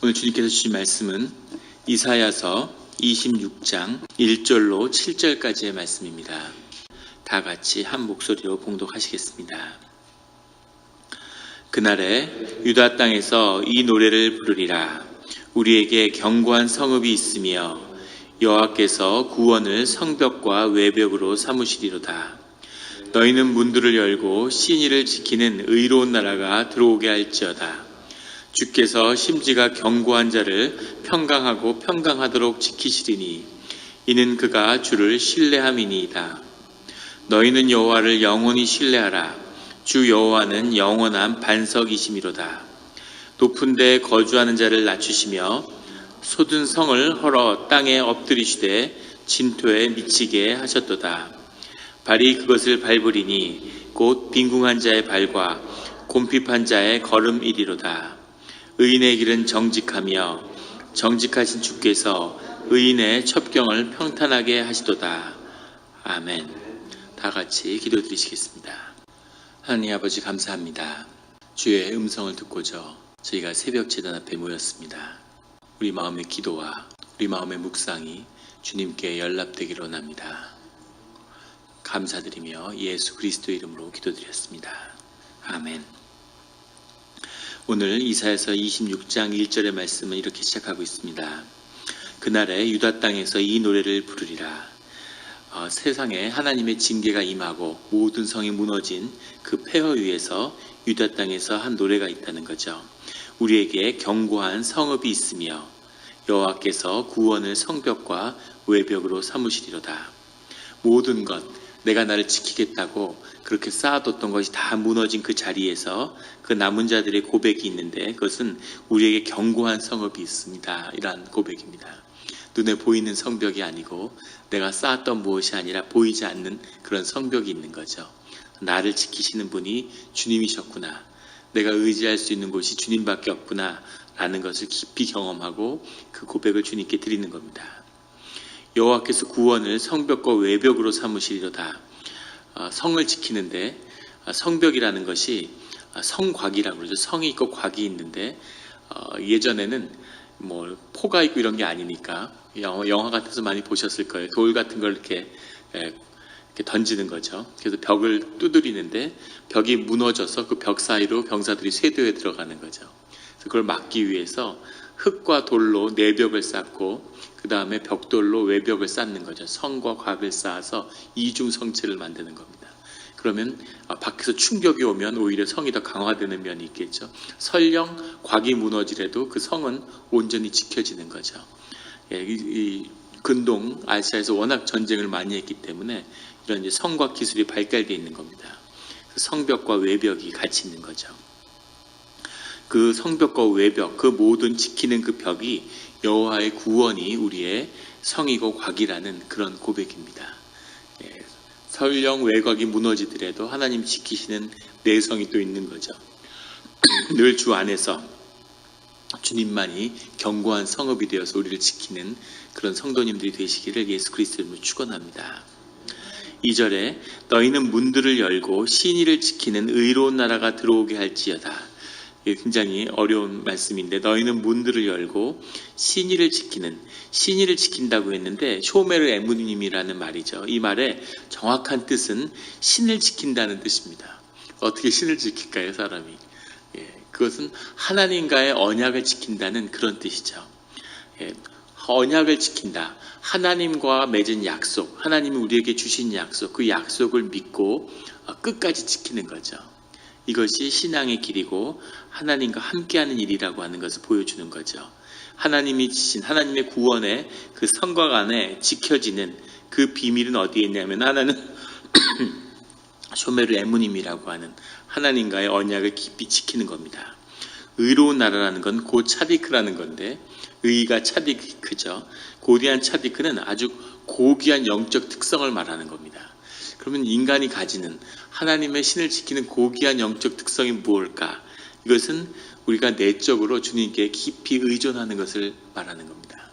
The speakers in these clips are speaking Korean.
오늘 주님께서 주신 말씀은 이사야서 26장 1절로 7절까지의 말씀입니다. 다 같이 한 목소리로 봉독하시겠습니다. 그날에 유다 땅에서 이 노래를 부르리라. 우리에게 견고한 성읍이 있으며 여호와께서 구원을 성벽과 외벽으로 삼으시리로다. 너희는 문들을 열고 신의를 지키는 의로운 나라가 들어오게 할지어다. 주께서 심지가 견고한 자를 평강하고 평강하도록 지키시리니 이는 그가 주를 신뢰함이니이다. 너희는 여호와를 영원히 신뢰하라. 주 여호와는 영원한 반석이심이로다. 높은 데에 거주하는 자를 낮추시며 솟은 성을 헐어 땅에 엎드리시되 진토에 미치게 하셨도다. 발이 그것을 밟으리니 곧 빈궁한 자의 발과 곰핍한 자의 걸음이리로다. 의인의 길은 정직하며 정직하신 주께서 의인의 첩경을 평탄하게 하시도다. 아멘. 다 같이 기도드리시겠습니다. 하나님 아버지 감사합니다. 주의 음성을 듣고자 저희가 새벽 제단 앞에 모였습니다. 우리 마음의 기도와 우리 마음의 묵상이 주님께 연락되기를 원합니다. 감사드리며 예수 그리스도 이름으로 기도드렸습니다. 아멘. 오늘 이사야서 26장 1절의 말씀은 이렇게 시작하고 있습니다. 그날에 유다 땅에서 이 노래를 부르리라. 세상에 하나님의 징계가 임하고 모든 성이 무너진 그 폐허 위에서 유다 땅에서 한 노래가 있다는 거죠. 우리에게 견고한 성읍이 있으며 여호와께서 구원을 성벽과 외벽으로 삼으시리로다. 모든 것, 내가 나를 지키겠다고 그렇게 쌓아뒀던 것이 다 무너진 그 자리에서 그 남은 자들의 고백이 있는데 그것은 우리에게 견고한 성읍이 있습니다. 이러한 고백입니다. 눈에 보이는 성벽이 아니고 내가 쌓았던 무엇이 아니라 보이지 않는 그런 성벽이 있는 거죠. 나를 지키시는 분이 주님이셨구나. 내가 의지할 수 있는 곳이 주님밖에 없구나 라는 것을 깊이 경험하고 그 고백을 주님께 드리는 겁니다. 여호와께서 구원을 성벽과 외벽으로 삼으시리로다. 성을 지키는데 성벽이라는 것이 성곽이라고 그러죠. 성이 있고 곽이 있는데 예전에는 뭐 포가 있고 이런 게 아니니까 영화 같아서 많이 보셨을 거예요. 돌 같은 걸 이렇게 던지는 거죠. 그래서 벽을 두드리는데 벽이 무너져서 그 벽 사이로 병사들이 쇄도에 들어가는 거죠. 그래서 그걸 막기 위해서 흙과 돌로 내벽을 쌓고 그 다음에 벽돌로 외벽을 쌓는 거죠. 성과 곽을 쌓아서 이중성체를 만드는 겁니다. 그러면 밖에서 충격이 오면 오히려 성이 더 강화되는 면이 있겠죠. 설령 곽이 무너지래도 그 성은 온전히 지켜지는 거죠. 이 근동 아시아에서 워낙 전쟁을 많이 했기 때문에 이런 이제 성곽 기술이 발달되어 있는 겁니다. 성벽과 외벽이 같이 있는 거죠. 그 성벽과 외벽, 그 모든 지키는 그 벽이 여호와의 구원이 우리의 성이고 곽이라는 그런 고백입니다. 설령 외곽이 무너지더라도 하나님 지키시는 내성이 또 있는 거죠. 늘 주 안에서 주님만이 견고한 성읍이 되어서 우리를 지키는 그런 성도님들이 되시기를 예수 그리스도로 축원합니다. 2절에 너희는 문들을 열고 신의를 지키는 의로운 나라가 들어오게 할지어다. 굉장히 어려운 말씀인데 너희는 문들을 열고 신의를 지킨다고 했는데 쇼메르 에무님이라는 말이죠. 이 말의 정확한 뜻은 신을 지킨다는 뜻입니다. 어떻게 신을 지킬까요, 사람이? 그것은 하나님과의 언약을 지킨다는 그런 뜻이죠. 언약을 지킨다. 하나님과 맺은 약속, 하나님이 우리에게 주신 약속, 그 약속을 믿고 끝까지 지키는 거죠. 이것이 신앙의 길이고 하나님과 함께하는 일이라고 하는 것을 보여주는 거죠. 하나님이 주신 하나님의 구원의 그 성곽 안에 지켜지는 그 비밀은 어디에 있냐면 하나는 쇼메르 에무님이라고 하는 하나님과의 언약을 깊이 지키는 겁니다. 의로운 나라라는 건 곧 차디크라는 건데 의가 차디크죠. 고대한 차디크는 아주 고귀한 영적 특성을 말하는 겁니다. 그러면 인간이 가지는 하나님의 신을 지키는 고귀한 영적 특성이 무엇일까? 이것은 우리가 내적으로 주님께 깊이 의존하는 것을 말하는 겁니다.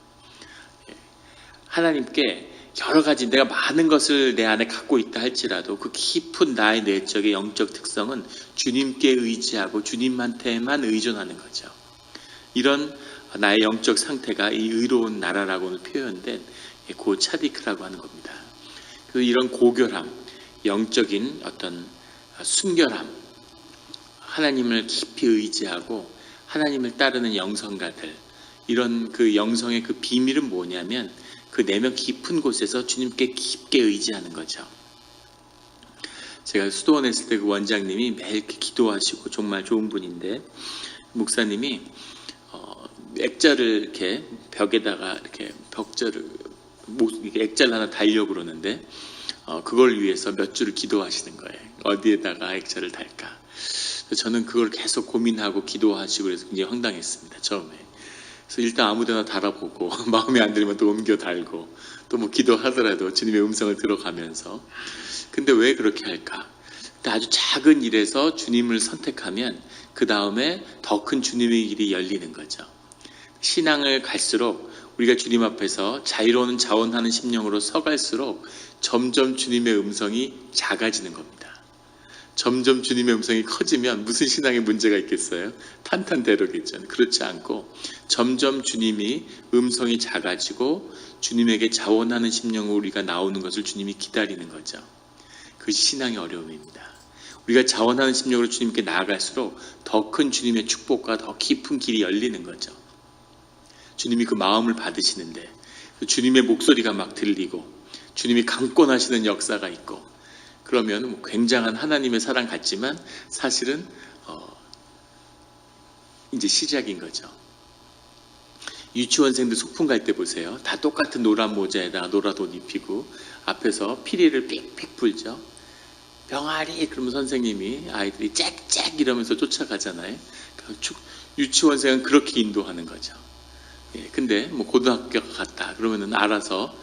하나님께 여러 가지 내가 많은 것을 내 안에 갖고 있다 할지라도 그 깊은 나의 내적의 영적 특성은 주님께 의지하고 주님한테만 의존하는 거죠. 이런 나의 영적 상태가 이 의로운 나라라고 표현된 고 차디크라고 하는 겁니다. 그 이런 고결함, 영적인 어떤 순결함, 하나님을 깊이 의지하고 하나님을 따르는 영성가들, 이런 그 영성의 그 비밀은 뭐냐면 그 내면 깊은 곳에서 주님께 깊게 의지하는 거죠. 제가 수도원에 있을 때 그 원장님이 매일 이렇게 기도하시고 정말 좋은 분인데, 목사님이 액자를 이렇게 벽에다가 이렇게 액자를 하나 달려고 그러는데 그걸 위해서 몇 줄을 기도하시는 거예요. 어디에다가 액자를 달까? 저는 그걸 계속 고민하고 기도하시고 그래서 굉장히 황당했습니다, 처음에. 그래서 일단 아무데나 달아보고 마음에 안 들면 또 옮겨 달고 또 뭐 기도하더라도 주님의 음성을 들어가면서. 근데 왜 그렇게 할까? 아주 작은 일에서 주님을 선택하면 그 다음에 더 큰 주님의 길이 열리는 거죠. 신앙을 갈수록 우리가 주님 앞에서 자유로운 자원하는 심령으로 서갈수록 점점 주님의 음성이 작아지는 겁니다. 점점 주님의 음성이 커지면 무슨 신앙에 문제가 있겠어요? 탄탄대로겠죠. 그렇지 않고 점점 주님이 음성이 작아지고 주님에게 자원하는 심령으로 우리가 나오는 것을 주님이 기다리는 거죠. 그것이 신앙의 어려움입니다. 우리가 자원하는 심령으로 주님께 나아갈수록 더 큰 주님의 축복과 더 깊은 길이 열리는 거죠. 주님이 그 마음을 받으시는데 주님의 목소리가 막 들리고 주님이 강권하시는 역사가 있고, 그러면 굉장한 하나님의 사랑 같지만 사실은 이제 시작인 거죠. 유치원생들 소풍 갈 때 보세요. 다 똑같은 노란 모자에다가 노란 옷 입히고 앞에서 피리를 삑삑 불죠. 병아리 그러면 선생님이 아이들이 짹짹 이러면서 쫓아가잖아요. 유치원생은 그렇게 인도하는 거죠. 근데 뭐 고등학교 갔다 그러면은 알아서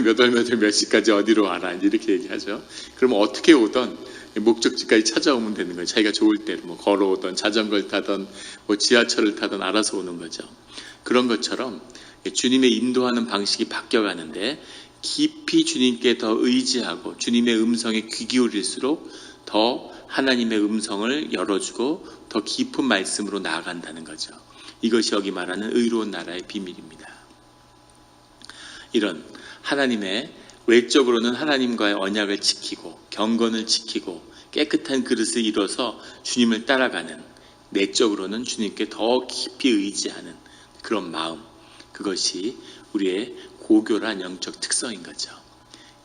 몇 시까지 어디로 와라 이렇게 얘기하죠. 그러면 어떻게 오던 목적지까지 찾아오면 되는 거예요. 자기가 좋을 때로 뭐 걸어오던 자전거를 타던 뭐 지하철을 타던 알아서 오는 거죠. 그런 것처럼 주님의 인도하는 방식이 바뀌어가는데 깊이 주님께 더 의지하고 주님의 음성에 귀 기울일수록 더 하나님의 음성을 열어주고 더 깊은 말씀으로 나아간다는 거죠. 이것이 여기 말하는 의로운 나라의 비밀입니다. 이런 하나님의 외적으로는 하나님과의 언약을 지키고 경건을 지키고 깨끗한 그릇을 이뤄서 주님을 따라가는, 내적으로는 주님께 더 깊이 의지하는 그런 마음, 그것이 우리의 고교란 영적 특성인 거죠.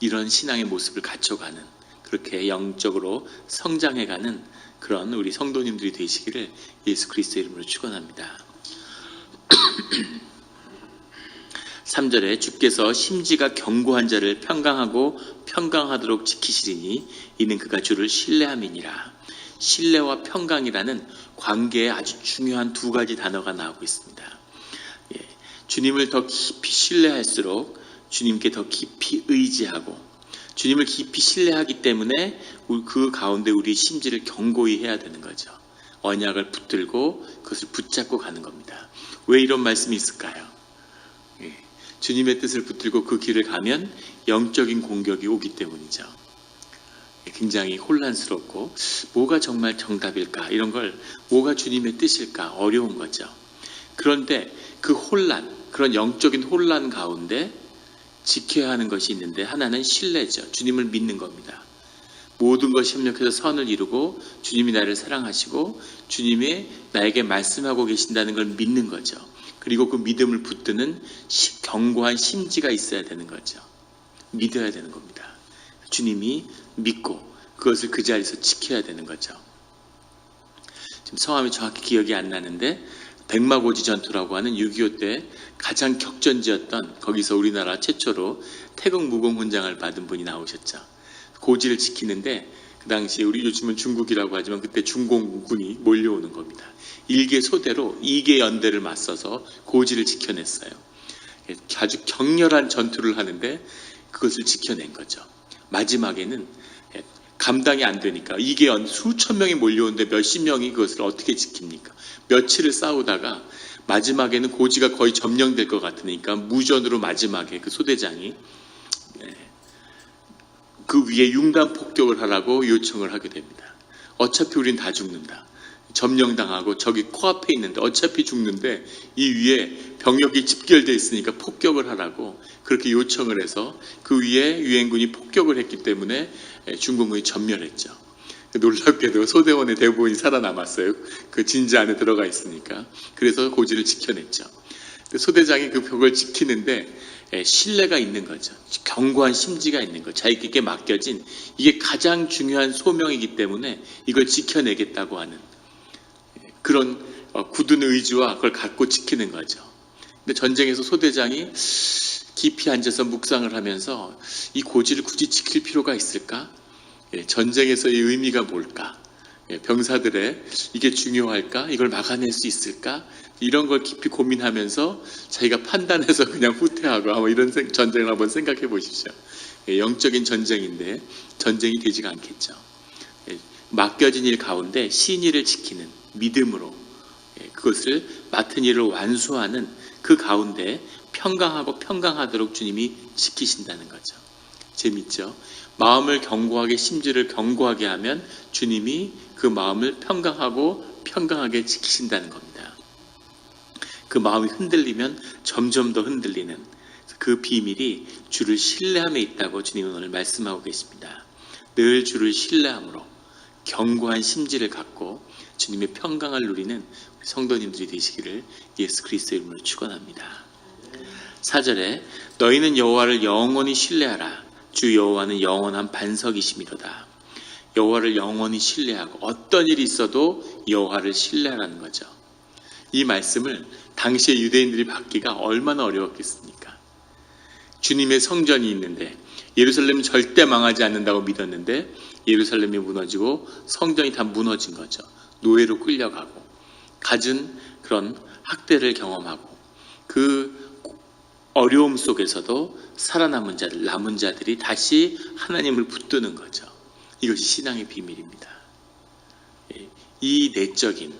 이런 신앙의 모습을 갖춰가는, 그렇게 영적으로 성장해가는 그런 우리 성도님들이 되시기를 예수 그리스도의 이름으로 축원합니다. 3절에 주께서 심지가 견고한 자를 평강하고 평강하도록 지키시리니 이는 그가 주를 신뢰함이니라. 신뢰와 평강이라는 관계에 아주 중요한 두 가지 단어가 나오고 있습니다. 주님을 더 깊이 신뢰할수록 주님께 더 깊이 의지하고, 주님을 깊이 신뢰하기 때문에 그 가운데 우리 심지를 견고히 해야 되는 거죠. 언약을 붙들고 그것을 붙잡고 가는 겁니다. 왜 이런 말씀이 있을까요? 주님의 뜻을 붙들고 그 길을 가면 영적인 공격이 오기 때문이죠. 굉장히 혼란스럽고 뭐가 정말 정답일까, 이런 걸 뭐가 주님의 뜻일까 어려운 거죠. 그런데 그 혼란, 그런 영적인 혼란 가운데 지켜야 하는 것이 있는데 하나는 신뢰죠. 주님을 믿는 겁니다. 모든 것이 협력해서 선을 이루고 주님이 나를 사랑하시고 주님이 나에게 말씀하고 계신다는 걸 믿는 거죠. 그리고 그 믿음을 붙드는 견고한 심지가 있어야 되는 거죠. 믿어야 되는 겁니다. 주님이 믿고 그것을 그 자리에서 지켜야 되는 거죠. 지금 성함이 정확히 기억이 안 나는데 백마고지 전투라고 하는 6.25 때 가장 격전지였던, 거기서 우리나라 최초로 태극 무공 훈장을 받은 분이 나오셨죠. 고지를 지키는데 그 당시 우리 요즘은 중국이라고 하지만 그때 중공군이 몰려오는 겁니다. 1개 소대로 2개 연대를 맞서서 고지를 지켜냈어요. 아주 격렬한 전투를 하는데 그것을 지켜낸 거죠. 마지막에는 감당이 안 되니까 이게 수천 명이 몰려오는데 몇십 명이 그것을 어떻게 지킵니까? 며칠을 싸우다가 마지막에는 고지가 거의 점령될 것 같으니까 무전으로 마지막에 그 소대장이 그 위에 융단 폭격을 하라고 요청을 하게 됩니다. 어차피 우린 다 죽는다. 점령당하고 저기 코앞에 있는데 어차피 죽는데 이 위에 병력이 집결되어 있으니까 폭격을 하라고 그렇게 요청을 해서 그 위에 유엔군이 폭격을 했기 때문에 중공군이 전멸했죠. 놀랍게도 소대원의 대부분이 살아남았어요. 그 진지 안에 들어가 있으니까. 그래서 고지를 지켜냈죠. 소대장이 그 벽을 지키는데 신뢰가 있는 거죠. 견고한 심지가 있는 거죠. 자기에게 맡겨진 이게 가장 중요한 소명이기 때문에 이걸 지켜내겠다고 하는 그런 굳은 의지와 그걸 갖고 지키는 거죠. 근데 전쟁에서 소대장이 깊이 앉아서 묵상을 하면서 이 고지를 굳이 지킬 필요가 있을까? 전쟁에서의 의미가 뭘까? 병사들의 이게 중요할까? 이걸 막아낼 수 있을까? 이런 걸 깊이 고민하면서 자기가 판단해서 그냥 후퇴하고 아마 이런 전쟁을 한번 생각해 보십시오. 영적인 전쟁인데 전쟁이 되지가 않겠죠. 맡겨진 일 가운데 신의를 지키는 믿음으로 그것을 맡은 일을 완수하는 그 가운데 평강하고 평강하도록 주님이 지키신다는 거죠. 재밌죠? 마음을 견고하게 심지를 견고하게 하면 주님이 그 마음을 평강하고 평강하게 지키신다는 겁니다. 그 마음이 흔들리면 점점 더 흔들리는 그 비밀이 주를 신뢰함에 있다고 주님은 오늘 말씀하고 계십니다. 늘 주를 신뢰함으로 견고한 심지를 갖고 주님의 평강을 누리는 성도님들이 되시기를 예수 그리스도의 이름으로 축원합니다. 4절에 너희는 여호와를 영원히 신뢰하라. 주 여호와는 영원한 반석이심이로다. 여호와를 영원히 신뢰하고 어떤 일이 있어도 여호와를 신뢰하라는 거죠. 이 말씀을 당시의 유대인들이 받기가 얼마나 어려웠겠습니까? 주님의 성전이 있는데 예루살렘은 절대 망하지 않는다고 믿었는데 예루살렘이 무너지고 성전이 다 무너진 거죠. 노예로 끌려가고 갖은 그런 학대를 경험하고 그 어려움 속에서도 살아남은 자들, 남은 자들이 다시 하나님을 붙드는 거죠. 이것이 신앙의 비밀입니다. 이 내적인,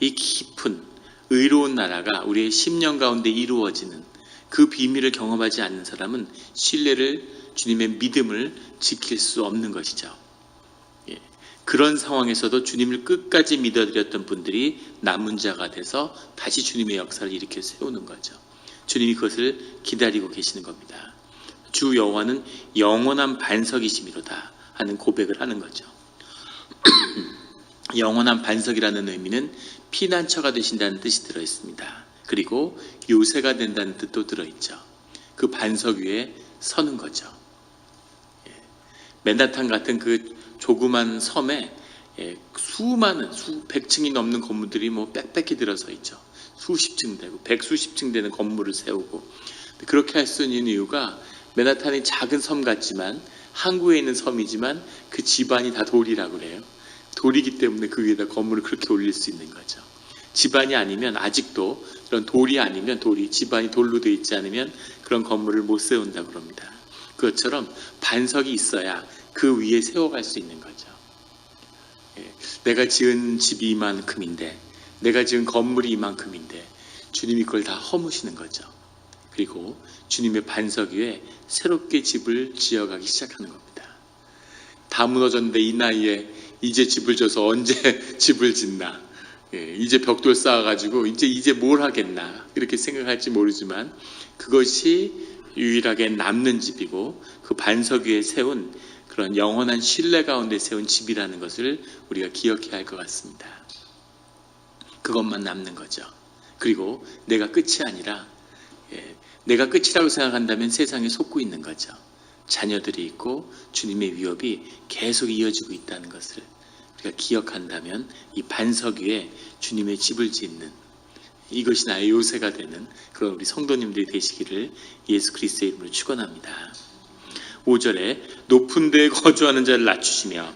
이 깊은 의로운 나라가 우리의 심령 가운데 이루어지는 그 비밀을 경험하지 않는 사람은 신뢰를, 주님의 믿음을 지킬 수 없는 것이죠. 그런 상황에서도 주님을 끝까지 믿어드렸던 분들이 남은 자가 돼서 다시 주님의 역사를 일으켜 세우는 거죠. 주님이 그것을 기다리고 계시는 겁니다. 주 여호와는 영원한 반석이심이로다 하는 고백을 하는 거죠. 영원한 반석이라는 의미는 피난처가 되신다는 뜻이 들어있습니다. 그리고 요새가 된다는 뜻도 들어있죠. 그 반석 위에 서는 거죠. 맨하탄 같은 그 조그만 섬에 수많은 수백 층이 넘는 건물들이 뭐 빽빽히 들어서 있죠. 수십 층 되고 백수십 층 되는 건물을 세우고 그렇게 할 수 있는 이유가 맨하탄이 작은 섬 같지만 항구에 있는 섬이지만 그 지반이 다 돌이라고 그래요. 돌이기 때문에 그 위에다 건물을 그렇게 올릴 수 있는 거죠. 지반이 아니면 아직도 그런 돌이 아니면 지반이 돌로 되어 있지 않으면 그런 건물을 못 세운다고 그럽니다. 그것처럼 반석이 있어야 그 위에 세워갈 수 있는 거죠. 내가 지은 집이 이만큼인데 내가 지은 건물이 이만큼인데 주님이 그걸 다 허무시는 거죠. 그리고 주님의 반석 위에 새롭게 집을 지어가기 시작하는 겁니다. 다 무너졌는데 이 나이에 이제 집을 져서 언제 집을 짓나, 이제 벽돌 쌓아가지고 이제 뭘 하겠나 이렇게 생각할지 모르지만 그것이 유일하게 남는 집이고 그 반석 위에 세운 그런 영원한 신뢰 가운데 세운 집이라는 것을 우리가 기억해야 할 것 같습니다. 그것만 남는 거죠. 그리고 내가 끝이 아니라 내가 끝이라고 생각한다면 세상에 속고 있는 거죠. 자녀들이 있고 주님의 위협이 계속 이어지고 있다는 것을 우리가 기억한다면 이 반석 위에 주님의 집을 짓는 이것이 나의 요새가 되는 그런 우리 성도님들이 되시기를 예수 그리스도의 이름으로 축원합니다. 5절에 높은 데에 거주하는 자를 낮추시며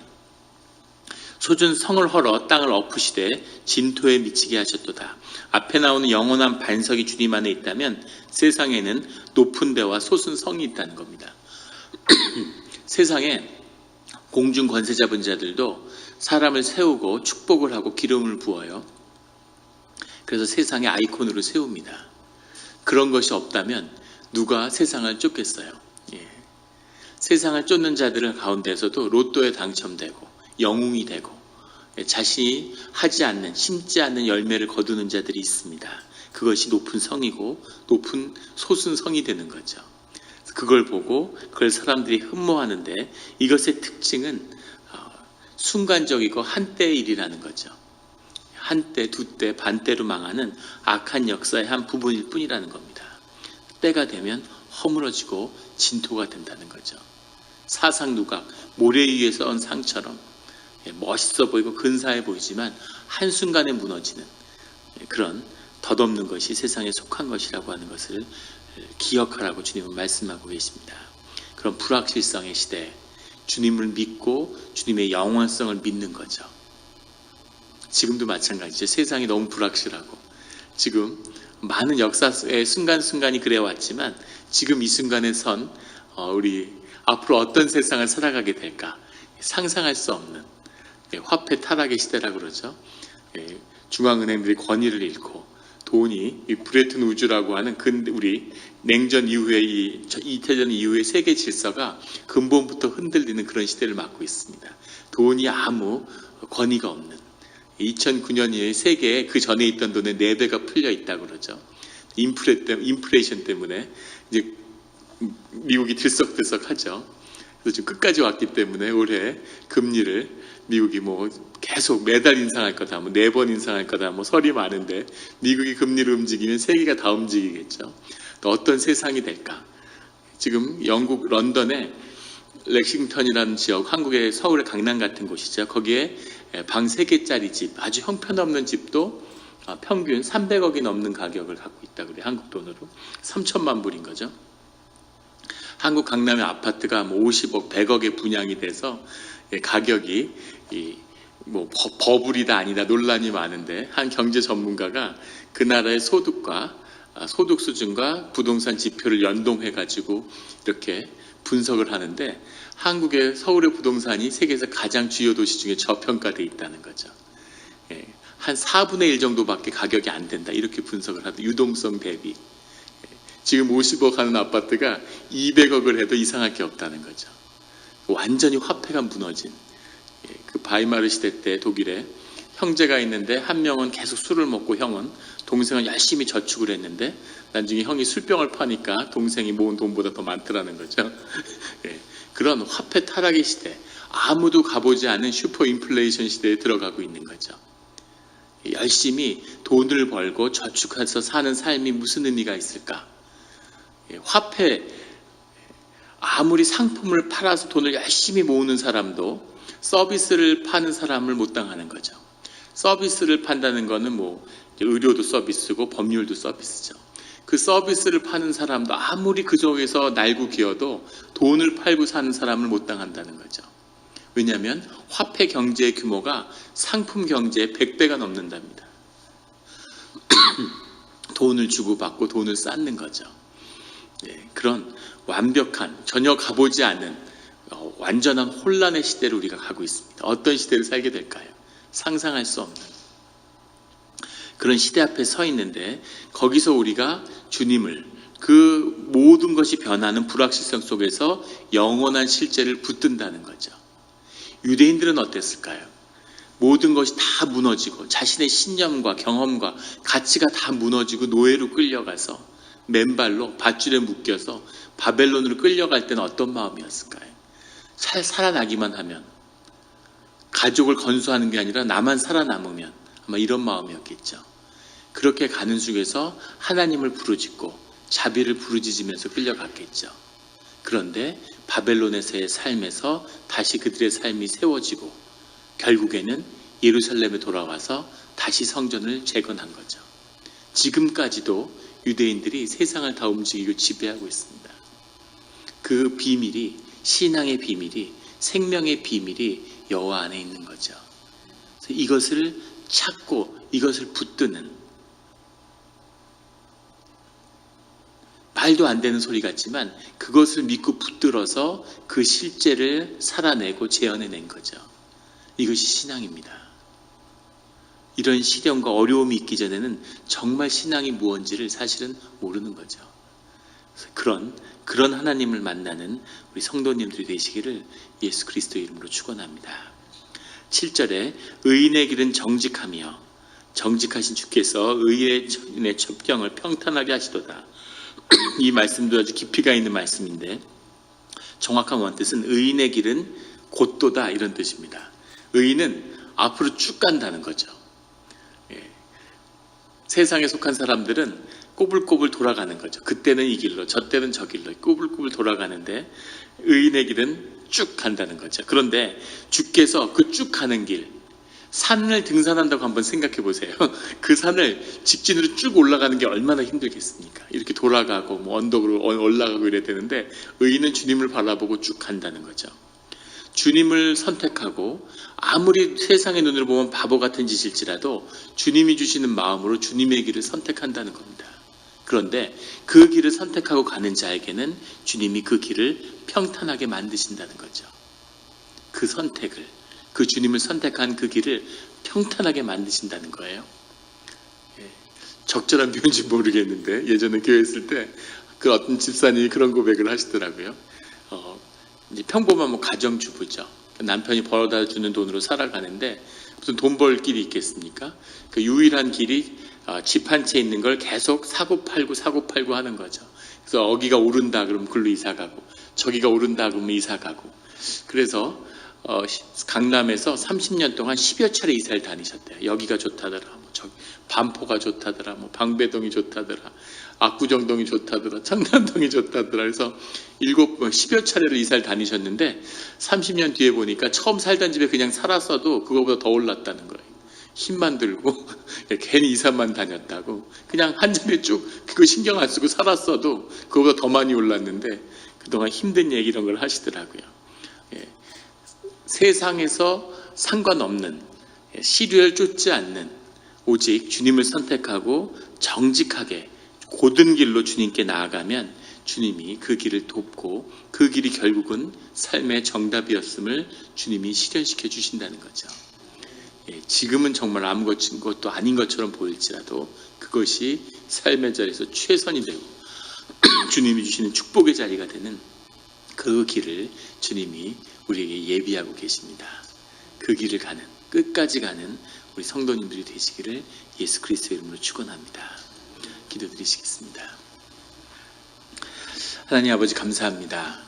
소준 성을 헐어 땅을 엎으시되 진토에 미치게 하셨도다. 앞에 나오는 영원한 반석이 주님 안에 있다면 세상에는 높은 데와 솟은 성이 있다는 겁니다. 세상에 공중 권세 잡은 자들도 사람을 세우고 축복을 하고 기름을 부어요. 그래서 세상의 아이콘으로 세웁니다. 그런 것이 없다면 누가 세상을 쫓겠어요? 세상을 쫓는 자들 가운데서도 로또에 당첨되고 영웅이 되고 자신이 하지 않는, 심지 않는 열매를 거두는 자들이 있습니다. 그것이 높은 성이고 높은 소순성이 되는 거죠. 그걸 보고 그걸 사람들이 흠모하는데, 이것의 특징은 순간적이고 한때의 일이라는 거죠. 한때, 두때, 반때로 망하는 악한 역사의 한 부분일 뿐이라는 겁니다. 때가 되면 허물어지고 진토가 된다는 거죠. 사상누각, 모래 위에 써온 상처럼 멋있어 보이고 근사해 보이지만 한순간에 무너지는 그런 덧없는 것이 세상에 속한 것이라고 하는 것을 기억하라고 주님은 말씀하고 계십니다. 그런 불확실성의 시대에 주님을 믿고 주님의 영원성을 믿는 거죠. 지금도 마찬가지죠. 세상이 너무 불확실하고 지금 많은 역사의 순간순간이 그래 왔지만 지금 이 순간에 선 우리 앞으로 어떤 세상을 살아가게 될까 상상할 수 없는 화폐 타락의 시대라고 그러죠. 중앙은행들이 권위를 잃고 돈이 이 브레튼 우주라고 하는 우리 냉전 이후에 이태전 이후의 세계 질서가 근본부터 흔들리는 그런 시대를 맞고 있습니다. 돈이 아무 권위가 없는 2009년에 세계에 그 전에 있던 돈의 4배가 풀려 있다고 그러죠. 인플레이션 때문에 이제 미국이 들썩들썩하죠. 그래서 지금 끝까지 왔기 때문에 올해 금리를 미국이 뭐 계속 매달 인상할 거다, 뭐 4번 인상할 거다, 뭐 설이 많은데 미국이 금리를 움직이면 세계가 다 움직이겠죠. 또 어떤 세상이 될까? 지금 영국 런던에 렉싱턴이라는 지역, 한국의 서울의 강남 같은 곳이죠. 거기에 방 3개짜리 집, 아주 형편없는 집도 평균 300억이 넘는 가격을 갖고 있다고 그래요. 한국 돈으로 3천만 불인 거죠. 한국 강남의 아파트가 뭐 50억, 100억에 분양이 돼서 가격이 뭐 버블이다 아니다 논란이 많은데, 한 경제 전문가가 그 나라의 소득과 소득 수준과 부동산 지표를 연동해 가지고 이렇게 분석을 하는데, 한국의 서울의 부동산이 세계에서 가장 주요 도시 중에 저평가되어 있다는 거죠. 한 4분의 1 정도밖에 가격이 안 된다, 이렇게 분석을 하도 유동성 대비. 지금 50억 하는 아파트가 200억을 해도 이상할 게 없다는 거죠. 완전히 화폐가 무너진, 그 바이마르 시대 때 독일에 형제가 있는데 한 명은 계속 술을 먹고 동생은 열심히 저축을 했는데 나중에 형이 술병을 파니까 동생이 모은 돈보다 더 많더라는 거죠. 그런 화폐 타락의 시대, 아무도 가보지 않은 슈퍼 인플레이션 시대에 들어가고 있는 거죠. 열심히 돈을 벌고 저축해서 사는 삶이 무슨 의미가 있을까? 화폐, 아무리 상품을 팔아서 돈을 열심히 모으는 사람도 서비스를 파는 사람을 못 당하는 거죠. 서비스를 판다는 거는 뭐 의료도 서비스고 법률도 서비스죠. 그 서비스를 파는 사람도 아무리 그 속에서 날고 기어도 돈을 팔고 사는 사람을 못 당한다는 거죠. 왜냐하면 화폐 경제의 규모가 상품 경제의 100배가 넘는답니다. 돈을 주고받고 돈을 쌓는 거죠. 그런 완벽한, 전혀 가보지 않은 완전한 혼란의 시대를 우리가 가고 있습니다. 어떤 시대를 살게 될까요? 상상할 수 없는 그런 시대 앞에 서 있는데, 거기서 우리가 주님을, 그 모든 것이 변하는 불확실성 속에서 영원한 실제를 붙든다는 거죠. 유대인들은 어땠을까요? 모든 것이 다 무너지고 자신의 신념과 경험과 가치가 다 무너지고 노예로 끌려가서 맨발로 밧줄에 묶여서 바벨론으로 끌려갈 때는 어떤 마음이었을까요? 살아나기만 하면, 가족을 건수하는 게 아니라 나만 살아남으면, 아마 이런 마음이었겠죠. 그렇게 가는 중에서 하나님을 부르짖고 자비를 부르짖으면서 끌려갔겠죠. 그런데 바벨론에서의 삶에서 다시 그들의 삶이 세워지고 결국에는 예루살렘에 돌아와서 다시 성전을 재건한 거죠. 지금까지도 유대인들이 세상을 다 움직이고 지배하고 있습니다. 그 비밀이, 신앙의 비밀이, 생명의 비밀이 여호와 안에 있는 거죠. 그래서 이것을 찾고 이것을 붙드는, 말도 안 되는 소리 같지만 그것을 믿고 붙들어서 그 실제를 살아내고 재현해낸 거죠. 이것이 신앙입니다. 이런 시련과 어려움이 있기 전에는 정말 신앙이 무엇인지를 사실은 모르는 거죠. 그런 하나님을 만나는 우리 성도님들이 되시기를 예수 그리스도의 이름으로 축원합니다. 7절에 의인의 길은 정직하며 정직하신 주께서 의인의 첩경을 평탄하게 하시도다. 이 말씀도 아주 깊이가 있는 말씀인데 정확한 원뜻은 의인의 길은 곧도다 이런 뜻입니다. 의인은 앞으로 쭉 간다는 거죠. 세상에 속한 사람들은 꼬불꼬불 돌아가는 거죠. 그때는 이 길로, 저 때는 저 길로 꼬불꼬불 돌아가는데 의인의 길은 쭉 간다는 거죠. 그런데 주께서 그 쭉 가는 길, 산을 등산한다고 한번 생각해 보세요. 그 산을 직진으로 쭉 올라가는 게 얼마나 힘들겠습니까? 이렇게 돌아가고 뭐 언덕으로 올라가고 이래야 되는데 의인은 주님을 바라보고 쭉 간다는 거죠. 주님을 선택하고 아무리 세상의 눈으로 보면 바보 같은 짓일지라도 주님이 주시는 마음으로 주님의 길을 선택한다는 겁니다. 그런데 그 길을 선택하고 가는 자에게는 주님이 그 길을 평탄하게 만드신다는 거죠. 그 선택을, 그 주님을 선택한 그 길을 평탄하게 만드신다는 거예요. 적절한 표현인지 모르겠는데 예전에 교회 있을 때 그 어떤 집사님이 그런 고백을 하시더라고요. 이제 평범한 뭐 가정주부죠. 남편이 벌어다 주는 돈으로 살아가는데 무슨 돈 벌 길이 있겠습니까? 그 유일한 길이 집 한 채 있는 걸 계속 사고 팔고 하는 거죠. 그래서 어기가 오른다 그러면 글로 이사 가고 저기가 오른다 그러면 이사 가고 그래서 강남에서 30년 동안 10여 차례 이사를 다니셨대요. 여기가 좋다더라, 뭐 저기 반포가 좋다더라, 뭐 방배동이 좋다더라, 압구정동이 좋다더라, 청담동이 좋다더라. 그래서 10여 차례로 이사를 다니셨는데 30년 뒤에 보니까 처음 살던 집에 그냥 살았어도 그거보다 더 올랐다는 거예요. 힘만 들고 괜히 이사만 다녔다고 그냥 한 자리에 쭉 그거 신경 안 쓰고 살았어도 그거보다 더 많이 올랐는데 그동안 힘든 얘기 이런 걸 하시더라고요. 세상에서 상관없는 시류를 쫓지 않는 오직 주님을 선택하고 정직하게 고든 길로 주님께 나아가면 주님이 그 길을 돕고 그 길이 결국은 삶의 정답이었음을 주님이 실현시켜 주신다는 거죠. 지금은 정말 아무것도 아닌 것처럼 보일지라도 그것이 삶의 자리에서 최선이 되고 주님이 주시는 축복의 자리가 되는 그 길을 주님이 우리에게 예비하고 계십니다. 그 길을 가는, 끝까지 가는 우리 성도님들이 되시기를 예수 그리스도의 이름으로 축원합니다. 기도드리시겠습니다. 하나님 아버지 감사합니다.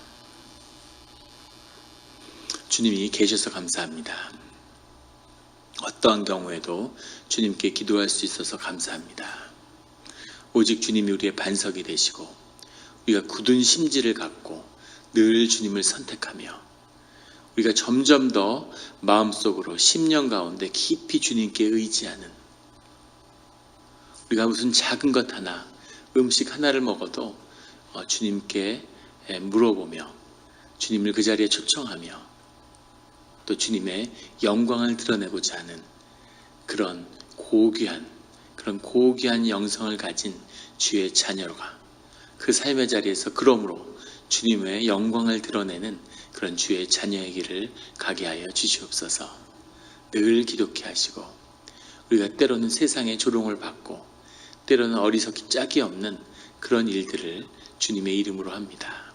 주님이 계셔서 감사합니다. 어떠한 경우에도 주님께 기도할 수 있어서 감사합니다. 오직 주님이 우리의 반석이 되시고 우리가 굳은 심지를 갖고 늘 주님을 선택하며 우리가 점점 더 마음속으로 심령 가운데 깊이 주님께 의지하는 우리가 무슨 작은 것 하나, 음식 하나를 먹어도 주님께 물어보며 주님을 그 자리에 초청하며 또 주님의 영광을 드러내고자 하는 그런 고귀한 영성을 가진 주의 자녀가 그 삶의 자리에서 그러므로 주님의 영광을 드러내는 그런 주의 자녀의 길을 가게 하여 주시옵소서. 늘 기독케 하시고 우리가 때로는 세상의 조롱을 받고 때로는 어리석기 짝이 없는 그런 일들을 주님의 이름으로 합니다.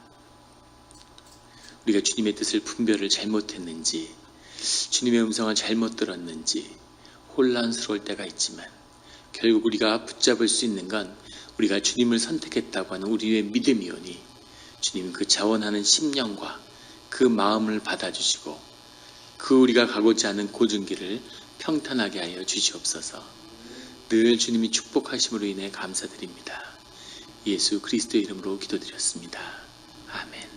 우리가 주님의 뜻을 분별을 잘못했는지 주님의 음성을 잘못 들었는지 혼란스러울 때가 있지만 결국 우리가 붙잡을 수 있는 건 우리가 주님을 선택했다고 하는 우리의 믿음이오니 주님 그 자원하는 심령과 그 마음을 받아주시고 그 우리가 가고자 하는 고든 길을 평탄하게 하여 주시옵소서. 늘 주님이 축복하심으로 인해 감사드립니다. 예수 그리스도의 이름으로 기도드렸습니다. 아멘.